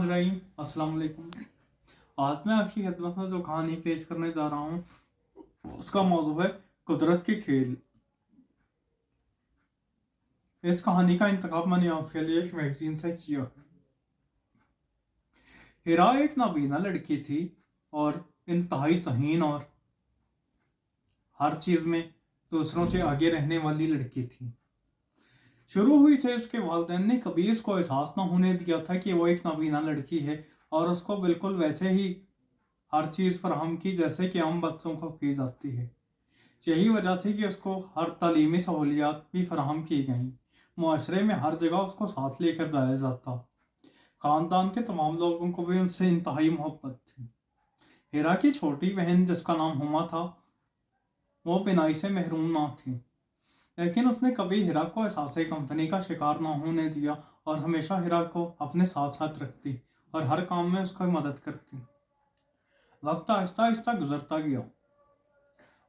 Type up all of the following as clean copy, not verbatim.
रहीम, अस्सलाम वालेकुम। आज मैं आपकी खिदमत में जो कहानी पेश करने जा रहा हूँ उसका मौजू है कुदरत के खेल। इस कहानी का इंतखाब मैंने आपके लिए एक मैगजीन से किया। हिरा एक नाबीना लड़की थी और इंतहाई ज़हीन और हर चीज़ में दूसरों से आगे रहने वाली लड़की थी। शुरू हुई से उसके वालिदैन ने कभी इसको एहसास न होने दिया था कि वो एक नाबीना लड़की है और उसको बिल्कुल वैसे ही हर चीज़ फराहम की जैसे कि आम बच्चों को की जाती है। यही वजह थी कि उसको हर तालीमी सहूलियात भी फराहम की गई। मुआशरे में हर जगह उसको साथ लेकर जाया जाता। ख़ानदान के तमाम लोगों को भी उनसे इंतहाई मोहब्बत थी। हिरा की छोटी बहन जिसका नाम हुमा था, वो बिनाई से महरूम ना थी, लेकिन उसने कभी हिरा को एहसास कंपनी का शिकार ना होने दिया और हमेशा हिरा को अपने साथ साथ रखती और हर काम में उसकी मदद करती। वक्त आहिस्ता आहिस्ता गुजरता गया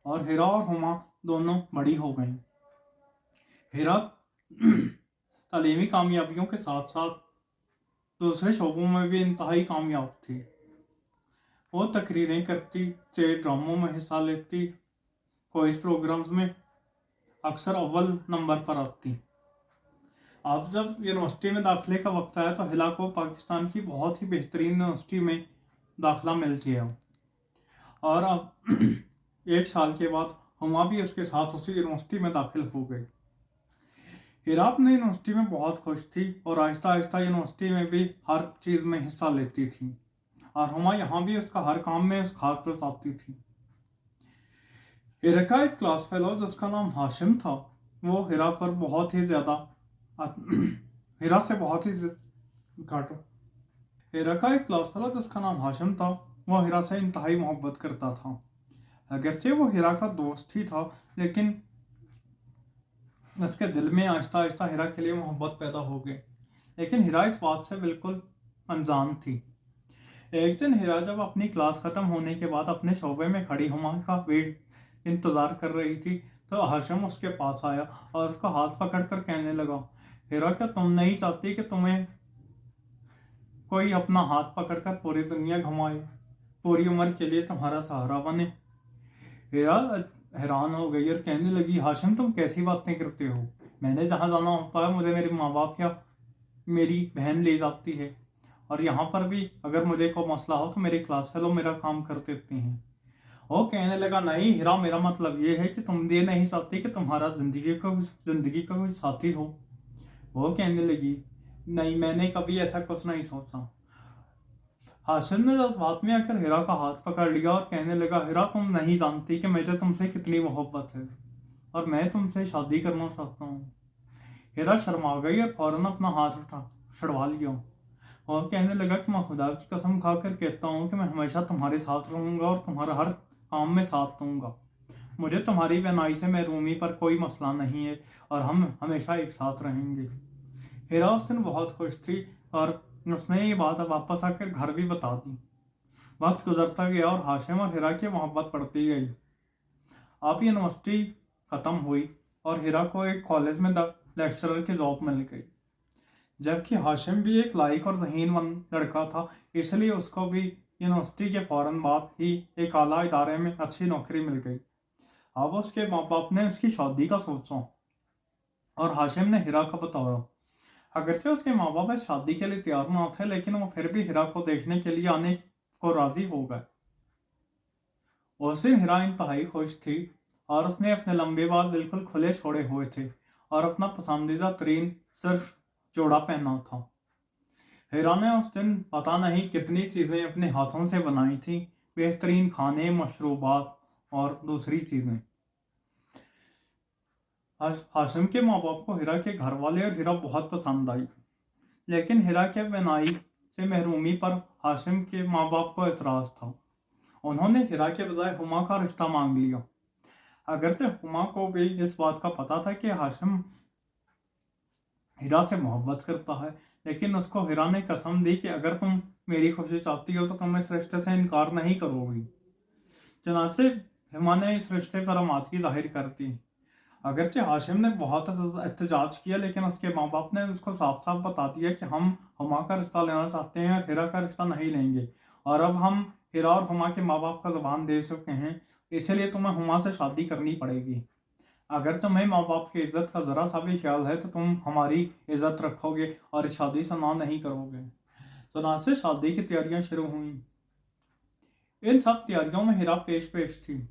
और हिरा और हुमा दोनों बड़ी हो गईं। हिरा तालीमी कामयाबियों के साथ साथ दूसरे शोबों में भी इंतहाई कामयाब थी। वो तकरीरें करती, स्टेज ड्रामों में हिस्सा लेती, क्विज़ प्रोग्राम्स में अक्सर अव्वल नंबर पर आती। अब जब यूनिवर्सिटी में दाखिले का वक्त आया तो हिला को पाकिस्तान की बहुत ही बेहतरीन यूनिवर्सिटी में दाखिला मिल गया और अब 1 साल के बाद हुमा भी उसके साथ उसी यूनिवर्सिटी में दाखिल हो गई। हिरा अपनी यूनिवर्सिटी में बहुत खुश थी और आहिस्ता आहिस्ता यूनिवर्सिटी में भी हर चीज़ में हिस्सा लेती थी और हुमा यहाँ भी उसका हर काम में उस खास पर आती थी। हिरा का एक क्लास फेलो जिसका नाम हाशिम था, वो हिरा पर बहुत ही ज़्यादा हिरा से बहुत ही घाटो हिरा का एक क्लास फेलो जिसका नाम हाशिम था, वो हिरा से इंतहाई मोहब्बत करता था। अगरचे वो हिरा का दोस्त ही था, लेकिन उसके दिल में आहिस्ता आहिस्ता हिरा के लिए मोहब्बत पैदा हो गई। लेकिन हिरा इस बात से बिल्कुल अनजान थी। एक दिन हिरा जब अपनी क्लास ख़त्म होने के बाद अपने शोबे में खड़ी हुमा का वेट इंतज़ार कर रही थी तो हाशिम उसके पास आया और उसका हाथ पकड़कर कहने लगा, हिरा क्या तुम नहीं चाहती कि तुम्हें कोई अपना हाथ पकड़कर पूरी दुनिया घुमाए, पूरी उम्र के लिए तुम्हारा सहारा बने? हिरा हैरान हो गई और कहने लगी, हाशिम तुम कैसी बातें करते हो? मैंने जहाँ जाना होता है मुझे मेरे माँ बाप या मेरी बहन ले जाती है और यहाँ पर भी अगर मुझे कोई मसला हो तो मेरे क्लास फेलो मेरा काम कर देते हैं। वो कहने लगा, नहीं हिरा, मेरा मतलब ये है कि तुम ये नहीं चाहती कि तुम्हारा जिंदगी का कोई साथी हो। वो कहने लगी, नहीं मैंने कभी ऐसा कुछ नहीं सोचा। हाशिम ने उस बात में आकर हिरा का हाथ पकड़ लिया और कहने लगा, हिरा तुम नहीं जानती कि मुझे तुमसे कितनी मोहब्बत है और मैं तुमसे शादी करना चाहता हूँ। हिरा शर्मा गई और फौरन अपना हाथ छुड़वा लिया और कहने लगा कि मैं खुदा की कसम खाकर कहता हूँ कि मैं हमेशा तुम्हारे साथ रहूँगा और तुम्हारा हर काम में साथ दूंगा। मुझे तुम्हारी बहनाई से महरूमी पर कोई मसला नहीं है और हम हमेशा एक साथ रहेंगे। हिरा उस दिन बहुत खुश थी और उसने ये बात वापस आकर घर भी बता दी। वक्त गुजरता गया और हाशिम और हिरा की मोहब्बत बढ़ती गई। अब यूनिवर्सिटी ख़त्म हुई और हिरा को एक कॉलेज में लेक्चरर की जॉब मिल गई, जबकि हाशिम भी एक लायक और ज़हीन लड़का था, इसलिए उसको भी यूनिवर्सिटी के फ़ौरन बाद ही एक आला इदारे में अच्छी नौकरी मिल गई। अब उसके माँ बाप ने उसकी शादी का सोचा और हाशिम ने हिरा को बताया। अगरचे उसके माँ बाप इस शादी के लिए तैयार ना थे, लेकिन वो फिर भी हिरा को देखने के लिए आने को राजी हो गए। उस दिन हिरा इंतहाई खुश थी और उसने अपने लंबे बाल बिल्कुल खुले छोड़े हुए थे और अपना पसंदीदा तरीन सिर्फ जोड़ा पहना था। हिरा ने उस दिन पता नहीं कितनी चीज़ें अपने हाथों से बनाई थी, बेहतरीन खाने, मशरूबात और दूसरी चीज़ें। हाशिम के माँ बाप को हिरा के घर वाले और हिरा बहुत पसंद आई, लेकिन हिरा के बहनाई से महरूमी पर हाशिम के माँ बाप को एतराज़ था। उन्होंने हिरा के बजाय हुमा का रिश्ता मांग लिया। अगरचे हुमा को भी इस बात का पता था कि हाशिम हिरा से मोहब्बत करता है, लेकिन उसको हिरा ने कसम दी कि अगर तुम मेरी खुशी चाहती हो तो तुम इस रिश्ते से इनकार नहीं करोगी। चनाचे हुमा ने इस रिश्ते पर आमादगी जाहिर कर दी। اگرچہ ہاشم نے بہت احتجاج کیا، لیکن اس کے ماں باپ نے اس کو صاف صاف بتا دیا کہ ہم ہما کا رشتہ لینا چاہتے ہیں اور ہیرا کا رشتہ نہیں لیں گے، اور اب ہم ہیرا اور ہما کے ماں باپ کا زبان دے چکے ہیں، اسی لیے تمہیں ہما سے شادی کرنی پڑے گی۔ اگر تمہیں ماں باپ کی عزت کا ذرا سا بھی خیال ہے تو تم ہماری عزت رکھو گے اور اس شادی سے نہ نہیں کرو گے۔ چنانچہ شادی کی تیاریاں شروع ہوئیں۔ ان سب تیاریوں میں ہیرا پیش تھی۔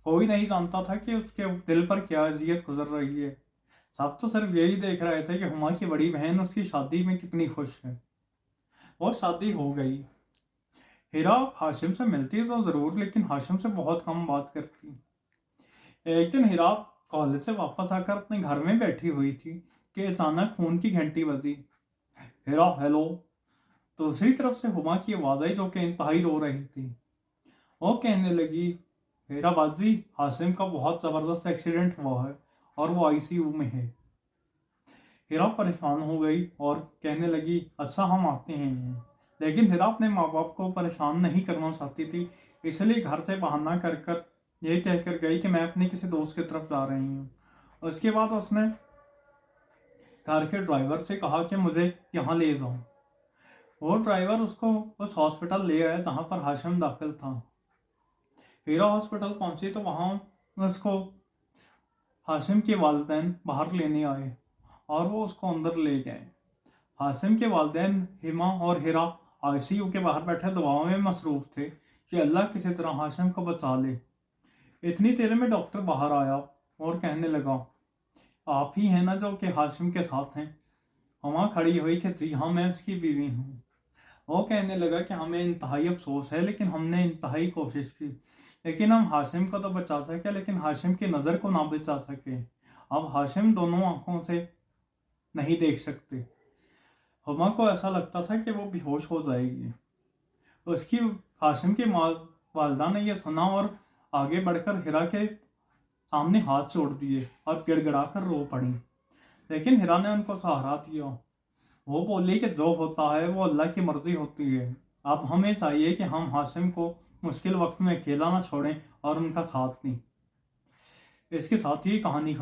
کوئی نہیں جانتا تھا کہ اس کے دل پر کیا اذیت گزر رہی ہے۔ سب تو صرف یہی دیکھ رہے تھے کہ ہما کی بڑی بہن اس کی شادی میں کتنی خوش ہے۔ وہ شادی ہو گئی۔ ہیرا ہاشم سے ملتی تو ضرور، لیکن ہاشم سے بہت کم بات کرتی۔ ایک دن ہیرا کالج سے واپس آ کر اپنے گھر میں بیٹھی ہوئی تھی کہ اچانک فون کی گھنٹی بجی۔ ہیرا ہیلو، دوسری طرف سے ہما کی آواز آئی جو کہ انتہائی رو رہی تھی۔ وہ کہنے لگی، ہیرا باجی، ہاشم کا بہت زبردست ایکسیڈنٹ ہوا ہے اور وہ ICU میں ہے۔ ہیرا پریشان ہو گئی اور کہنے لگی، اچھا ہم آتے ہیں۔ لیکن ہیرا اپنے ماں باپ کو پریشان نہیں کرنا چاہتی تھی، اس لیے گھر سے بہانہ کر کر یہ کہہ کر گئی کہ میں اپنے کسی دوست کی طرف جا رہی ہوں۔ اس کے بعد اس نے گھر کے ڈرائیور سے کہا کہ مجھے یہاں لے جاؤ۔ وہ ڈرائیور اس کو اس ہاسپٹل لے آیا جہاں پر ہاشم داخل تھا۔ ہیرا ہاسپٹل پہنچی تو وہاں اس کو ہاشم کے والدین باہر لینے آئے اور وہ اس کو اندر لے گئے۔ ہاشم کے والدین ہما اور ہیرا ICU کے باہر بیٹھے دعاؤں میں مصروف تھے کہ اللہ کسی طرح ہاشم کو بچا لے۔ اتنی دیر میں ڈاکٹر باہر آیا اور کہنے لگا، آپ ہی ہیں نا جو کہ ہاشم کے ساتھ ہیں؟ ہما کھڑی ہوئی کہ جی ہاں، میں اس کی بیوی ہوں۔ وہ کہنے لگا کہ ہمیں انتہائی افسوس ہے، لیکن ہم نے انتہائی کوشش کی، لیکن ہم ہاشم کو تو بچا سکے لیکن ہاشم کی نظر کو نہ بچا سکے۔ اب ہاشم دونوں آنکھوں سے نہیں دیکھ سکتے۔ ہما کو ایسا لگتا تھا کہ وہ بے ہوش ہو جائے گی۔ اس کی ہاشم کی والدہ نے یہ سنا اور آگے بڑھ کر ہیرا کے سامنے ہاتھ چھوڑ دیے اور گڑ گڑا کر رو پڑی، لیکن ہیرا نے ان کو سہارا دیا۔ وہ بولی کہ جو ہوتا ہے وہ اللہ کی مرضی ہوتی ہے۔ اب ہمیں چاہیے کہ ہم ہاشم کو مشکل وقت میں اکیلا نہ چھوڑیں اور ان کا ساتھ دیں۔ اس کے ساتھ ہی کہانی